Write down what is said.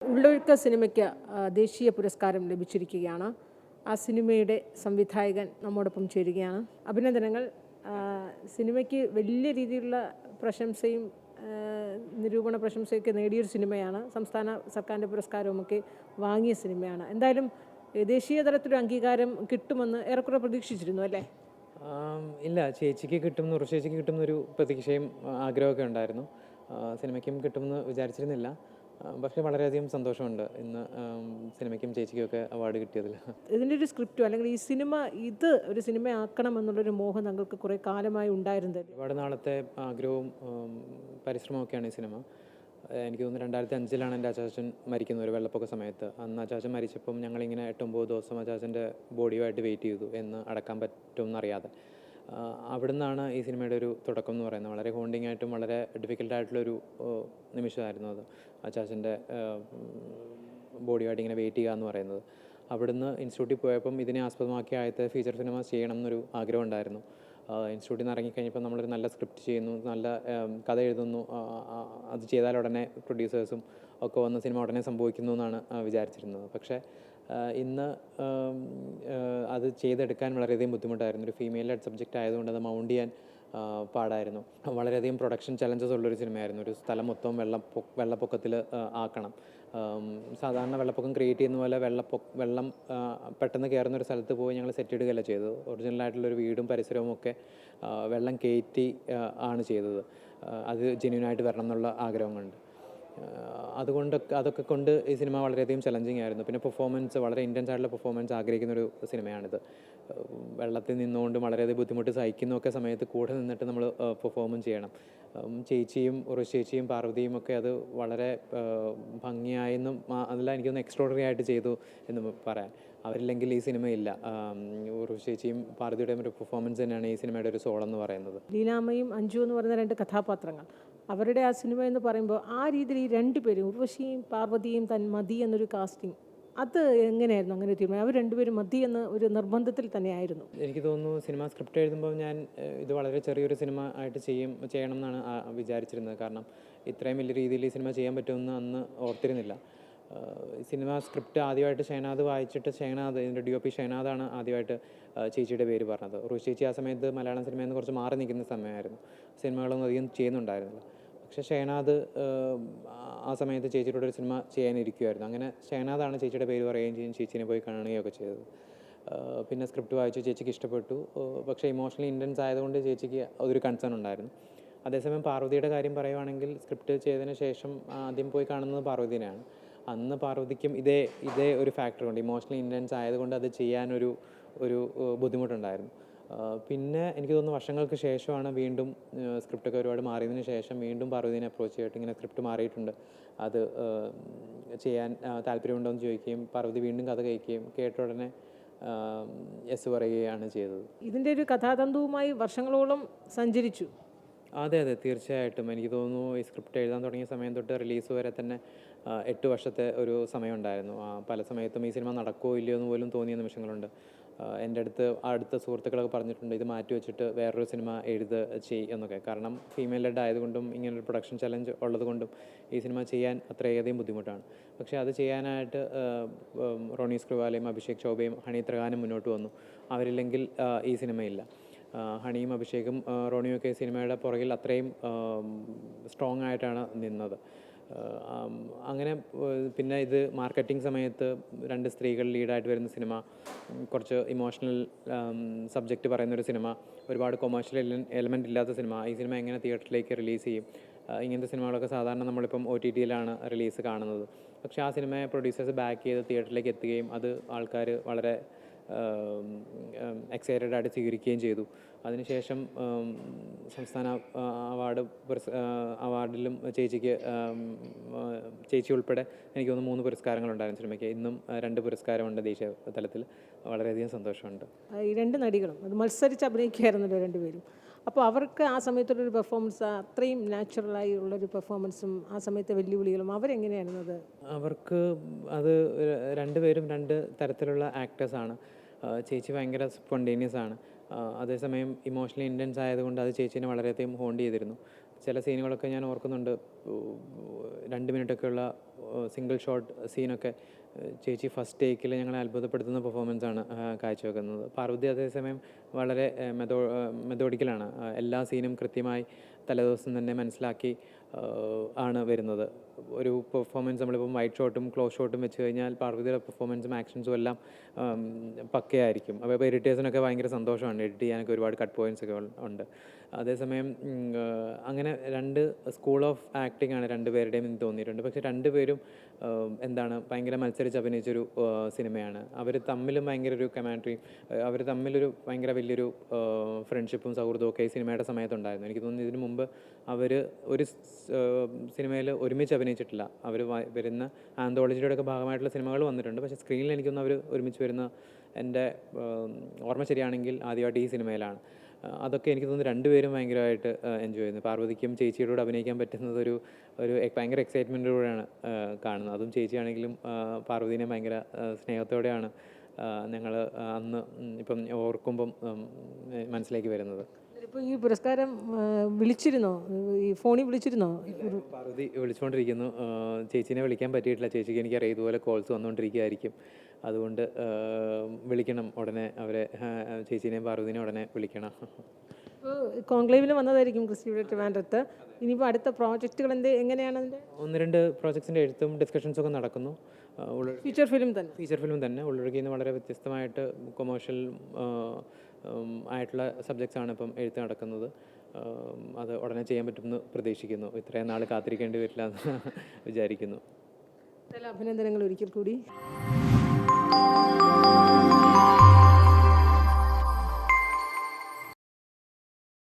ഉള്ളൊഴുക്ക സിനിമയ്ക്ക് ദേശീയ പുരസ്കാരം ലഭിച്ചിരിക്കുകയാണ്. ആ സിനിമയുടെ സംവിധായകൻ നമ്മോടൊപ്പം ചേരുകയാണ്. അഭിനന്ദനങ്ങൾ. സിനിമയ്ക്ക് വലിയ രീതിയിലുള്ള പ്രശംസയും നിരൂപണ പ്രശംസയൊക്കെ നേടിയൊരു സിനിമയാണ്. സംസ്ഥാന സർക്കാരിൻ്റെ പുരസ്കാരവുമൊക്കെ വാങ്ങിയ സിനിമയാണ്. എന്തായാലും ദേശീയ തലത്തിലൊരു അംഗീകാരം കിട്ടുമെന്ന് ഏറെക്കുറെ പ്രതീക്ഷിച്ചിരുന്നു അല്ലേ? ഇല്ല, ചേച്ചിക്ക് കിട്ടുമെന്ന് ചേച്ചിക്ക് കിട്ടുമെന്നൊരു പ്രതീക്ഷയും ആഗ്രഹമൊക്കെ ഉണ്ടായിരുന്നു. സിനിമയ്ക്കും കിട്ടുമെന്ന് വിചാരിച്ചിരുന്നില്ല. പക്ഷേ വളരെയധികം സന്തോഷമുണ്ട് ഇന്ന് സിനിമയ്ക്കും ചേച്ചിക്കുമൊക്കെ അവാർഡ് കിട്ടിയതിൽ. ഇതിൻ്റെ ഒരു സ്ക്രിപ്റ്റോ അല്ലെങ്കിൽ ഈ സിനിമ ഇത് ഒരു സിനിമയാക്കണം എന്നുള്ളൊരു മോഹം താങ്കൾക്ക് കുറേ കാലമായി ഉണ്ടായിരുന്നത്? ഒരുപാട് നാളത്തെ ആഗ്രഹവും പരിശ്രമമൊക്കെയാണ് ഈ സിനിമ. എനിക്ക് തോന്നുന്നു 2005 എൻ്റെ അച്ചാച്ചൻ മരിക്കുന്നത്, ഒരു വെള്ളപ്പൊക്ക സമയത്ത്. അന്ന് അച്ചാച്ചൻ മരിച്ചപ്പം ഞങ്ങളിങ്ങനെ 8-9 ദിവസം അച്ചാച്ചൻ്റെ ബോഡിയുമായിട്ട് വെയിറ്റ് ചെയ്തു എന്ന് അടക്കാൻ പറ്റുമെന്നറിയാതെ. അവിടെ നിന്നാണ് ഈ സിനിമയുടെ ഒരു തുടക്കം എന്ന് പറയുന്നത്. വളരെ ഹോണ്ടിങ് ആയിട്ടും വളരെ ഡിഫിക്കൽട്ടായിട്ടുള്ളൊരു നിമിഷമായിരുന്നു അത്. അച്ചാച്ചൻ്റെ ബോഡിയുമായിട്ട് ഇങ്ങനെ വെയിറ്റ് ചെയ്യുക എന്ന് പറയുന്നത്. അവിടുന്ന് ഇൻസ്റ്റിറ്റ്യൂട്ടിൽ പോയപ്പം ഇതിനെ ആസ്പദമാക്കി ആദ്യത്തെ ഫീച്ചർ സിനിമ ചെയ്യണം എന്നൊരു ആഗ്രഹം ഉണ്ടായിരുന്നു. ഇൻസ്റ്റിറ്റ്യൂട്ടിൽ നിന്ന് ഇറങ്ങിക്കഴിഞ്ഞപ്പോൾ നമ്മളൊരു നല്ല സ്ക്രിപ്റ്റ് ചെയ്യുന്നു, നല്ല കഥ എഴുതുന്നു. അത് ചെയ്താൽ ഉടനെ പ്രൊഡ്യൂസേഴ്സും ഒക്കെ വന്ന് സിനിമ ഉടനെ സംഭവിക്കുന്നു എന്നാണ് വിചാരിച്ചിരുന്നത്. പക്ഷേ ഇന്ന് അത് ചെയ്തെടുക്കാൻ വളരെയധികം ബുദ്ധിമുട്ടായിരുന്നു. ഒരു ഫീമെയിൽ ലെഡ് സബ്ജക്റ്റ് ആയതുകൊണ്ട് അത് മൗണ്ട് ചെയ്യാൻ പാടായിരുന്നു. വളരെയധികം പ്രൊഡക്ഷൻ ചലഞ്ചസ് ഉള്ളൊരു സിനിമയായിരുന്നു. ഒരു സ്ഥലം മൊത്തം വെള്ളപ്പൊക്കത്തിൽ ആക്കണം. സാധാരണ വെള്ളപ്പൊക്കം ക്രിയേറ്റ് ചെയ്യുന്ന പോലെ വെള്ളം പെട്ടെന്ന് കയറുന്നൊരു സ്ഥലത്ത് പോയി ഞങ്ങൾ സെറ്റ് ഇടുകയല്ല ചെയ്തത്. ഒറിജിനലായിട്ടുള്ളൊരു വീടും പരിസരവും ഒക്കെ വെള്ളം കയറ്റി ആണ് ചെയ്തത്. അത് ജെന്യൂനായിട്ട് വരണം എന്നുള്ള ആഗ്രഹം കൊണ്ട്. അതൊക്കെ കൊണ്ട് ഈ സിനിമ വളരെയധികം ചലഞ്ചിങ് ആയിരുന്നു. പിന്നെ പെർഫോമൻസ്, വളരെ ഇൻറ്റൻസ് ആയിട്ടുള്ള പെർഫോമൻസ് ആഗ്രഹിക്കുന്നൊരു സിനിമയാണിത്. വെള്ളത്തിൽ നിന്നുകൊണ്ട് വളരെയധികം ബുദ്ധിമുട്ട് സഹിക്കുന്നൊക്കെ സമയത്ത് കൂടെ നിന്നിട്ട് നമ്മൾ പെർഫോമും ചെയ്യണം. ചേച്ചിയും ഉറവശി ചേച്ചിയും പാർവതിയും ഒക്കെ അത് വളരെ ഭംഗിയായെന്നും അതെല്ലാം എനിക്കൊന്ന് എക്സ്ട്രോഡറി ആയിട്ട് ചെയ്തു എന്ന് പറയാൻ. അവരില്ലെങ്കിൽ ഈ സിനിമയില്ല. ഉറവശി ചേച്ചിയും പാർവതിയുടെയും ഒരു പെർഫോമൻസ് തന്നെയാണ് ഈ സിനിമയുടെ ഒരു സോളെന്ന് പറയുന്നത്. ലീലാമ്മയും അഞ്ജു എന്ന് പറയുന്ന രണ്ട് കഥാപാത്രങ്ങൾ, അവരുടെ ആ സിനിമ എന്ന് പറയുമ്പോൾ ആ രീതിയിൽ ഈ രണ്ടുപേരും ഉർവശിയും പാർവതിയും മതി എന്നൊരു കാസ്റ്റിംഗ്, അത് എങ്ങനെയായിരുന്നു? അങ്ങനെ തീരുമാനം അവർ രണ്ടുപേരും മതി എന്ന ഒരു നിർബന്ധത്തിൽ തന്നെയായിരുന്നു? എനിക്ക് തോന്നുന്നു സിനിമ സ്ക്രിപ്റ്റ് എഴുതുമ്പോൾ ഞാൻ ഇത് വളരെ ചെറിയൊരു സിനിമ ആയിട്ട് ചെയ്യണം എന്നാണ് വിചാരിച്ചിരുന്നത്. കാരണം ഇത്രയും വലിയ രീതിയിൽ ഈ സിനിമ ചെയ്യാൻ പറ്റുമെന്ന് അന്ന് ഓർത്തിരുന്നില്ല. സിനിമ സ്ക്രിപ്റ്റ് ആദ്യമായിട്ട് ഷഹനാദ് വായിച്ചിട്ട് ഇതിൻ്റെ DOP ഷഹനാദാണ് ആദ്യമായിട്ട് ചേച്ചിയുടെ പേര് പറഞ്ഞത്. ഉർവശി ചേച്ചി ആ സമയത്ത് മലയാളം സിനിമയിൽ നിന്ന് കുറച്ച് മാറി നിൽക്കുന്ന സമയമായിരുന്നു. സിനിമകളൊന്നും അധികം ചെയ്യുന്നുണ്ടായിരുന്നില്ല. പക്ഷേ ഷഹനാദ് ആ സമയത്ത് ചേച്ചിയുടെ ഒരു സിനിമ ചെയ്യാനിരിക്കുമായിരുന്നു. അങ്ങനെ ഷഹനാദാണ് ചേച്ചിയുടെ പേര് പറയുകയും ചെയ്യും, ചേച്ചീനെ പോയി കാണുകയൊക്കെ ചെയ്തത്. പിന്നെ സ്ക്രിപ്റ്റ് വായിച്ചു, ചേച്ചിക്ക് ഇഷ്ടപ്പെട്ടു. പക്ഷേ ഇമോഷണലി ഇൻറ്റൻസ് ആയതുകൊണ്ട് ചേച്ചിക്ക് അതൊരു കൺസേൺ ഉണ്ടായിരുന്നു. അതേസമയം പാർവതിയുടെ കാര്യം പറയുവാണെങ്കിൽ, സ്ക്രിപ്റ്റ് ചെയ്തതിന് ശേഷം ആദ്യം പോയി കാണുന്നത് പാർവതിനെയാണ്. അന്ന് പാർവതിക്കും ഇതേ ഒരു ഫാക്ടറുണ്ട്. ഇമോഷണലി ഇൻറ്റൻസ് ആയതുകൊണ്ട് അത് ചെയ്യാനൊരു ബുദ്ധിമുട്ടുണ്ടായിരുന്നു. പിന്നെ എനിക്ക് തോന്നുന്നു വർഷങ്ങൾക്ക് ശേഷമാണ് വീണ്ടും സ്ക്രിപ്റ്റൊക്കെ ഒരുപാട് മാറിയതിന് ശേഷം വീണ്ടും പാർവതിനെ അപ്രോച്ച് ചെയ്തിട്ട് ഇങ്ങനെ സ്ക്രിപ്റ്റ് മാറിയിട്ടുണ്ട്, അത് ചെയ്യാൻ താല്പര്യമുണ്ടോ എന്ന് ചോദിക്കുകയും പാർവതി വീണ്ടും കഥ കേൾക്കുകയും കേട്ട ഉടനെ യെസ് പറയുകയാണ് ചെയ്തത്. ഇതിൻ്റെ ഒരു കഥാതന്തുവുമായി വർഷങ്ങളോളം സഞ്ചരിച്ചു. അതെ, തീർച്ചയായിട്ടും. എനിക്ക് തോന്നുന്നു ഈ സ്ക്രിപ്റ്റ് എഴുതാൻ തുടങ്ങിയ സമയം തൊട്ട് റിലീസ് വരെ തന്നെ 8 വർഷത്തെ ഒരു സമയമുണ്ടായിരുന്നു. പല സമയത്തും ഈ സിനിമ നടക്കുമോ ഇല്ലയോ എന്ന് പോലും തോന്നിയ നിമിഷങ്ങളുണ്ട്. എൻ്റെ അടുത്ത സുഹൃത്തുക്കളൊക്കെ പറഞ്ഞിട്ടുണ്ട്, ഇത് മാറ്റി വെച്ചിട്ട് വേറൊരു സിനിമ എന്നൊക്കെ. കാരണം ഫീമെയിൽ ലെഡ് ആയതുകൊണ്ടും ഇങ്ങനൊരു പ്രൊഡക്ഷൻ ചലഞ്ച് ഉള്ളതുകൊണ്ടും ഈ സിനിമ ചെയ്യാൻ അത്രയധികം ബുദ്ധിമുട്ടാണ്. പക്ഷേ അത് ചെയ്യാനായിട്ട് റോണി സ്ക്രിവാലയും അഭിഷേക് ചൗബയും ഹണി ത്രഗാനും മുന്നോട്ട് വന്നു. അവരില്ലെങ്കിൽ ഈ സിനിമയില്ല. ഹണിയും അഭിഷേകും റോണിയൊക്കെ സിനിമയുടെ പുറകിൽ അത്രയും സ്ട്രോങ് ആയിട്ടാണ് നിന്നത്. അങ്ങനെ പിന്നെ ഇത് മാർക്കറ്റിംഗ് സമയത്ത് 2 സ്ത്രീകൾ ലീഡായിട്ട് വരുന്ന സിനിമ, കുറച്ച് ഇമോഷണൽ സബ്ജക്റ്റ് പറയുന്നൊരു സിനിമ, ഒരുപാട് കൊമേഴ്ഷ്യൽ എലമെൻ്റ് ഇല്ലാത്ത സിനിമ. ഈ സിനിമ എങ്ങനെ തിയേറ്ററിലേക്ക് റിലീസ് ചെയ്യും? ഇങ്ങനത്തെ സിനിമകളൊക്കെ സാധാരണ നമ്മളിപ്പം OTTയിലാണ് റിലീസ് കാണുന്നത്. പക്ഷേ ആ സിനിമയെ പ്രൊഡ്യൂസേഴ്സ് ബാക്ക് ചെയ്ത് തിയേറ്ററിലേക്ക് എത്തുകയും അത് ആൾക്കാർ വളരെ എക്സൈറ്റഡ് ആയിട്ട് സ്വീകരിക്കുകയും ചെയ്തു. അതിനുശേഷം സംസ്ഥാന അവാർഡിലും ചേച്ചി ഉൾപ്പെടെ എനിക്ക് തോന്നുന്നു 3 പുരസ്കാരങ്ങളുണ്ടായിരുന്നു സിനിമയ്ക്ക്. ഇന്നും 2 പുരസ്കാരമുണ്ട് ദേശീയ തലത്തിൽ. വളരെയധികം സന്തോഷമുണ്ട്. ഈ 2 നടികളും അത് മത്സരിച്ച് അഭിനയിക്കുകയായിരുന്നല്ലോ രണ്ടുപേരും. അപ്പോൾ അവർക്ക് ആ സമയത്തുള്ളൊരു പെർഫോമൻസ്, അത്രയും നാച്ചുറലായി ഉള്ളൊരു പെർഫോമൻസും ആ സമയത്തെ വെല്ലുവിളികളും അവരെങ്ങനെയായിരുന്നത്? അവർക്ക് അത് 2 പേരും 2 തരത്തിലുള്ള ആക്ടേഴ്സാണ്. ചേച്ചി ഭയങ്കര സ്പോണ്ടേനിയസ് ആണ്. അതേസമയം ഇമോഷണലി ഇൻറ്റൻസ് ആയതുകൊണ്ട് അത് ചേച്ചീനെ വളരെയധികം ഹോണ്ട് ചെയ്തിരുന്നു. ചില സീനുകളൊക്കെ ഞാൻ ഓർക്കുന്നുണ്ട്, 2 മിനിറ്റൊക്കെയുള്ള സിംഗിൾ ഷോട്ട് സീനൊക്കെ ചേച്ചി ഫസ്റ്റ് ടേക്കിൽ ഞങ്ങളെ അത്ഭുതപ്പെടുത്തുന്ന പെർഫോമൻസാണ് കാഴ്ചവെക്കുന്നത്. പാർവതി അതേസമയം വളരെ മെതോഡിക്കലാണ്. എല്ലാ സീനും കൃത്യമായി തലേദിവസം തന്നെ മനസ്സിലാക്കി ആണ് വരുന്നത്. ഒരു പെർഫോമൻസ് നമ്മളിപ്പം വൈറ്റ് ഷോട്ടും ക്ലോസ് ഷോട്ടും വെച്ച് കഴിഞ്ഞാൽ പാർവതിയുടെ പെർഫോമൻസും ആക്ഷൻസും എല്ലാം പക്കയായിരിക്കും. അപ്പോൾ എഡിറ്റേഴ്സിനൊക്കെ ഭയങ്കര സന്തോഷമാണ്. എഡിറ്റ് ചെയ്യാനൊക്കെ ഒരുപാട് കട്ട് പോയിൻറ്റ്സ് ഒക്കെ ഉണ്ട്. അതേസമയം അങ്ങനെ 2 സ്കൂൾ ഓഫ് ആക്ടിംഗ് ആണ് 2 പേരുടെയും എന്ന് തോന്നിയിട്ടുണ്ട്. പക്ഷേ 2 പേരും എന്താണ് ഭയങ്കര മത്സരിച്ച് അഭിനയിച്ചൊരു സിനിമയാണ്. അവർ തമ്മിലും ഭയങ്കര ഒരു കമാൻട്രിയും അവർ തമ്മിലൊരു ഭയങ്കര വലിയൊരു ഫ്രണ്ട്ഷിപ്പും സൗഹൃദവും ഒക്കെ ഈ സിനിമയുടെ സമയത്തുണ്ടായിരുന്നു. എനിക്ക് തോന്നുന്നു ഇതിനു മുമ്പ് അവർ ഒരു സിനിമയിൽ ഒരുമിച്ച് അഭിനയിച്ചിട്ടില്ല. അവർ വരുന്ന ആന്തോളജിയുടെ ഒക്കെ ഭാഗമായിട്ടുള്ള സിനിമകൾ വന്നിട്ടുണ്ട്. പക്ഷേ സ്ക്രീനിൽ എനിക്കൊന്നും അവർ ഒരുമിച്ച് വരുന്ന എൻ്റെ ഓർമ്മ ശരിയാണെങ്കിൽ ആദ്യമായിട്ട് ഈ സിനിമയിലാണ്. അതൊക്കെ എനിക്ക് തോന്നുന്നു 2 പേരും ഭയങ്കരമായിട്ട് എൻജോയ് ചെയ്യുന്നു. പാർവതിക്കും ചേച്ചിയുടെ കൂടെ അഭിനയിക്കാൻ പറ്റുന്നത് ഒരു ഭയങ്കര എക്സൈറ്റ്മെൻറ്റോടെയാണ് കാണുന്നത്. അതും ചേച്ചിയാണെങ്കിലും പാർവതിനെ ഭയങ്കര സ്നേഹത്തോടെയാണ് ഞങ്ങൾ അന്ന് ഇപ്പം ഓർക്കുമ്പം മനസ്സിലേക്ക് വരുന്നത്. ഇപ്പോൾ ഈ പുരസ്കാരം വിളിച്ചിരുന്നോ, ഈ ഫോണിൽ വിളിച്ചിരുന്നോ? പാർവതി വിളിച്ചുകൊണ്ടിരിക്കുന്നു. ചേച്ചീനെ വിളിക്കാൻ പറ്റിയിട്ടില്ല. ചേച്ചിക്ക് എനിക്കറിയാം ഇതുപോലെ കോൾസ് വന്നുകൊണ്ടിരിക്കുകയായിരിക്കും. അതുകൊണ്ട് വിളിക്കണം ഉടനെ അവരെ, ചേച്ചീനെയും പാർവതിനെയും ഉടനെ വിളിക്കണം. ഇപ്പോൾ കോൺക്ലേവിൽ വന്നതായിരിക്കും ക്രിസ്റ്റിയുടെ ട്രിവാൻഡ്രത്ത്. ഇനിയിപ്പോൾ അടുത്ത പ്രോജക്റ്റുകൾ എങ്ങനെയാണ് അതിൻ്റെ? 1-2 പ്രോജക്ട്സിൻ്റെ എഴുത്തും ഡിസ്കഷൻസൊക്കെ നടക്കുന്നു. ഫീച്ചർ ഫിലിം തന്നെ? ഫീച്ചർ ഫിലിം തന്നെ. ഉള്ളൊഴുകിയിൽ നിന്ന് വളരെ വ്യത്യസ്തമായിട്ട് കൊമേഴ്ഷ്യൽ ആയിട്ടുള്ള സബ്ജക്ട്സാണ് ഇപ്പം എഴുത്ത് നടക്കുന്നത്. അത് ഉടനെ ചെയ്യാൻ പറ്റുമെന്ന് പ്രതീക്ഷിക്കുന്നു. ഇത്രയും നാൾ കാത്തിരിക്കേണ്ടി വരില്ല എന്ന് വിചാരിക്കുന്നു. അഭിനന്ദനങ്ങൾ ഒരിക്കൽ കൂടി.